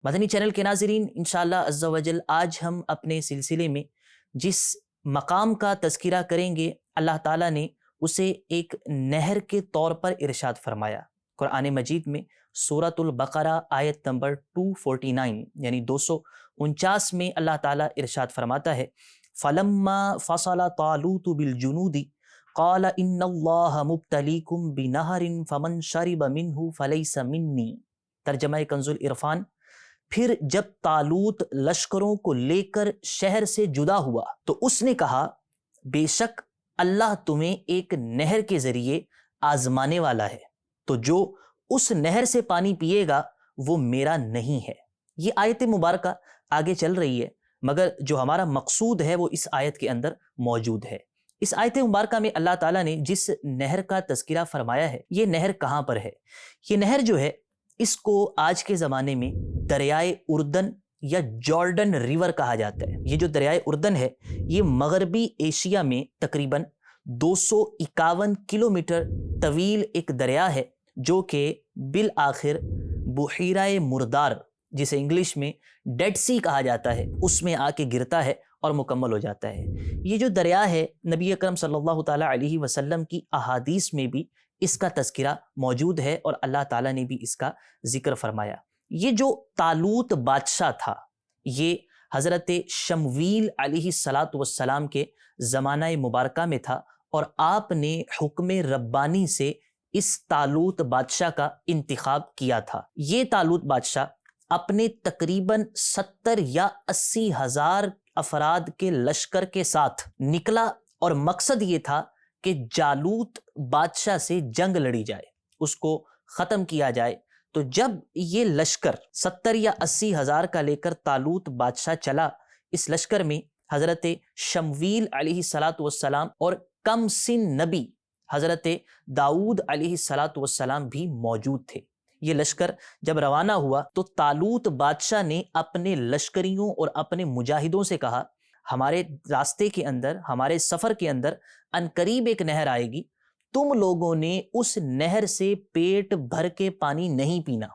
مدنی channel کے ناظرین، انشاءاللہ عز و جل آج ہم اپنے سلسلے میں جس مقام کا تذکرہ کریں گے، اللہ تعالیٰ نے اسے ایک نہر کے طور پر ارشاد فرمایا۔ قرآن مجید میں سورۃ البقرہ آیت نمبر 249 یعنی 249 میں اللہ تعالیٰ ارشاد فرماتا ہے، فَلَمَّا فَصَلَ طَالُوتُ بِالْجُنُودِ قَالَ إِنَّ اللَّهَ مُبْتَلِيكُمْ بِنَهَرٍ فَمَنْ شَرِبَ مِنْهُ فَلَيْسَ مِنِّي۔ ترجمہ کنز العرفان۔ پھر جب طالوت لشکروں کو لے کر شہر سے جدا ہوا تو اس نے کہا، بے شک اللہ تمہیں ایک نہر کے ذریعے آزمانے والا ہے، تو جو اس نہر سے پانی پیے گا وہ میرا نہیں ہے۔ یہ آیت مبارکہ آگے چل رہی ہے، مگر جو ہمارا مقصود ہے وہ اس آیت کے اندر موجود ہے۔ اس آیت مبارکہ میں اللہ تعالیٰ نے جس نہر کا تذکرہ فرمایا ہے، یہ نہر کہاں پر ہے؟ یہ نہر جو ہے اس کو آج کے زمانے میں دریائے اردن یا جارڈن ریور کہا جاتا ہے۔ یہ جو دریائے اردن ہے یہ مغربی ایشیا میں تقریباً 251 کلومیٹر طویل ایک دریا ہے، جو کہ بالآخر بحیرہ مردار، جسے انگلش میں ڈیڈ سی کہا جاتا ہے، اس میں آ کے گرتا ہے اور مکمل ہو جاتا ہے۔ یہ جو دریا ہے، نبی اکرم صلی اللہ تعالیٰ علیہ وسلم کی احادیث میں بھی اس کا تذکرہ موجود ہے اور اللہ تعالیٰ نے بھی اس کا ذکر فرمایا۔ یہ جو طالوت بادشاہ تھا، یہ حضرت شمویل علیہ السلام کے زمانہ مبارکہ میں تھا، اور آپ نے حکم ربانی سے اس طالوت بادشاہ کا انتخاب کیا تھا۔ یہ طالوت بادشاہ اپنے تقریباً 70 یا 80 ہزار افراد کے لشکر کے ساتھ نکلا، اور مقصد یہ تھا کہ جالوت بادشاہ سے جنگ لڑی جائے، اس کو ختم کیا جائے۔ تو جب یہ لشکر 70 یا 80 ہزار کا لے کر طالوت بادشاہ چلا، اس لشکر میں حضرت شمویل علیہ السلام اور کم سن نبی حضرت داؤد علیہ السلام بھی موجود تھے۔ یہ لشکر جب روانہ ہوا تو طالوت بادشاہ نے اپنے لشکریوں اور اپنے مجاہدوں سے کہا، ہمارے راستے کے اندر، ہمارے سفر کے اندر عنقریب ایک نہر آئے گی، تم لوگوں نے اس نہر سے پیٹ بھر کے پانی نہیں پینا۔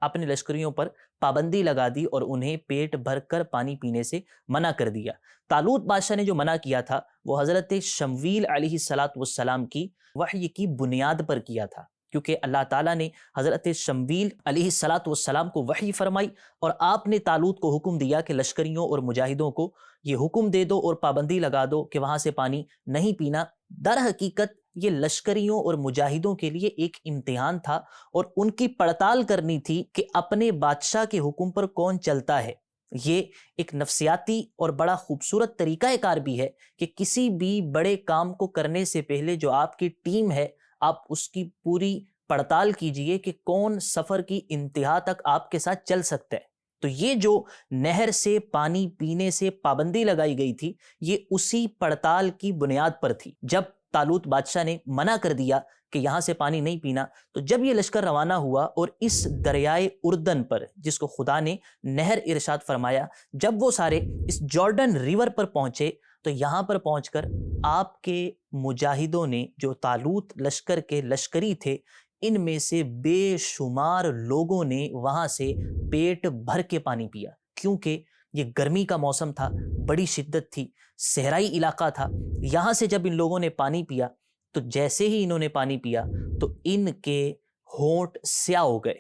اپنے لشکریوں پر پابندی لگا دی اور انہیں پیٹ بھر کر پانی پینے سے منع کر دیا۔ طالوت بادشاہ نے جو منع کیا تھا وہ حضرت شمویل علیہ السلام کی وحی کی بنیاد پر کیا تھا، کیونکہ اللہ تعالیٰ نے حضرت شمویل علیہ السلام کو وحی فرمائی، اور آپ نے طالوت کو حکم دیا کہ لشکریوں اور مجاہدوں کو یہ حکم دے دو اور پابندی لگا دو کہ وہاں سے پانی نہیں پینا۔ در حقیقت یہ لشکریوں اور مجاہدوں کے لیے ایک امتحان تھا، اور ان کی پڑتال کرنی تھی کہ اپنے بادشاہ کے حکم پر کون چلتا ہے۔ یہ ایک نفسیاتی اور بڑا خوبصورت طریقہ کار بھی ہے کہ کسی بھی بڑے کام کو کرنے سے پہلے جو آپ کی ٹیم ہے، آپ اس کی پوری پڑتال کیجئے کہ کون سفر کی انتہا تک آپ کے ساتھ چل سکتا ہے۔ تو یہ جو نہر سے پانی پینے سے پابندی لگائی گئی تھی، یہ اسی پڑتال کی بنیاد پر تھی۔ جب طالوت بادشاہ نے منع کر دیا کہ یہاں سے پانی نہیں پینا، تو جب یہ لشکر روانہ ہوا اور اس دریائے اردن پر، جس کو خدا نے نہر ارشاد فرمایا، جب وہ سارے اس جارڈن ریور پر پہنچے تو یہاں پر پہنچ کر آپ کے مجاہدوں نے، جو طالوت لشکر کے لشکری تھے، ان میں سے بے شمار لوگوں نے وہاں سے پیٹ بھر کے پانی پیا، کیونکہ یہ گرمی کا موسم تھا، بڑی شدت تھی، صحرائی علاقہ تھا۔ یہاں سے جب ان لوگوں نے پانی پیا تو جیسے ہی انہوں نے پانی پیا تو ان کے ہونٹ سیاہ ہو گئے۔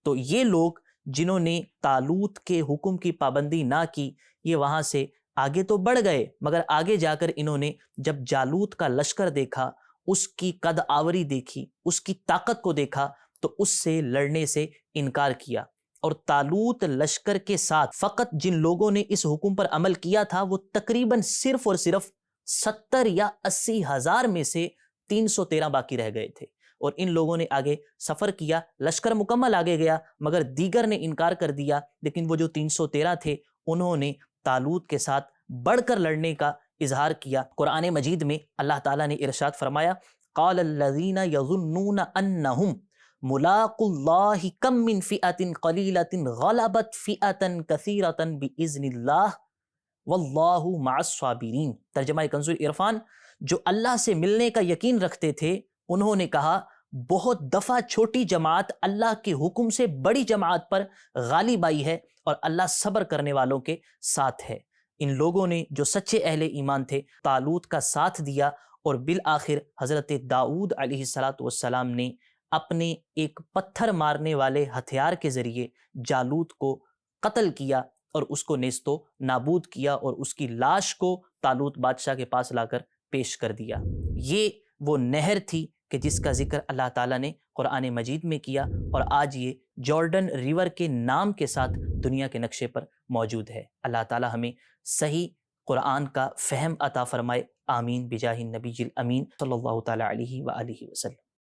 تو یہ لوگ جنہوں نے طالوت کے حکم کی پابندی نہ کی، یہ وہاں سے آگے تو بڑھ گئے، مگر آگے جا کر انہوں نے جب جالوت کا لشکر دیکھا، اس کی قد آوری دیکھی، اس کی طاقت کو دیکھا، تو اس سے لڑنے سے انکار کیا۔ اور طالوت لشکر کے ساتھ فقط جن لوگوں نے اس حکم پر عمل کیا تھا وہ تقریباً صرف اور صرف 70 یا 80 ہزار میں سے 313 باقی رہ گئے تھے، اور ان لوگوں نے آگے سفر کیا، لشکر مکمل آگے گیا، مگر دیگر نے انکار کر دیا۔ لیکن وہ جو 313 تھے، انہوں نے طالوت کے ساتھ بڑھ کر لڑنے کا اظہار کیا۔ قرآن مجید میں اللہ تعالیٰ نے ارشاد فرمایا، قال الذین یظنون انہم ملاق اللہ کم من فئۃ قلیلۃ غلبت فئۃ کثیرۃ باذن اللہ واللہ مع الصابرین۔ ترجمہ کنز العرفان۔ جو اللہ سے ملنے کا یقین رکھتے تھے، انہوں نے کہا بہت دفعہ چھوٹی جماعت اللہ کے حکم سے بڑی جماعت پر غالب آئی ہے، اور اللہ صبر کرنے والوں کے ساتھ ہے۔ ان لوگوں نے جو سچے اہل ایمان تھے طالوت کا ساتھ دیا، اور بالآخر حضرت داؤد علیہ السلام نے اپنے ایک پتھر مارنے والے ہتھیار کے ذریعے جالوت کو قتل کیا اور اس کو نیست و نابود کیا، اور اس کی لاش کو طالوت بادشاہ کے پاس لا کر پیش کر دیا۔ یہ وہ نہر تھی کہ جس کا ذکر اللہ تعالیٰ نے قرآن مجید میں کیا، اور آج یہ جارڈن ریور کے نام کے ساتھ دنیا کے نقشے پر موجود ہے۔ اللہ تعالیٰ ہمیں صحیح قرآن کا فہم عطا فرمائے، آمین بجاہ النبی الامین صلی اللہ تعالیٰ علیہ وآلہ وسلم۔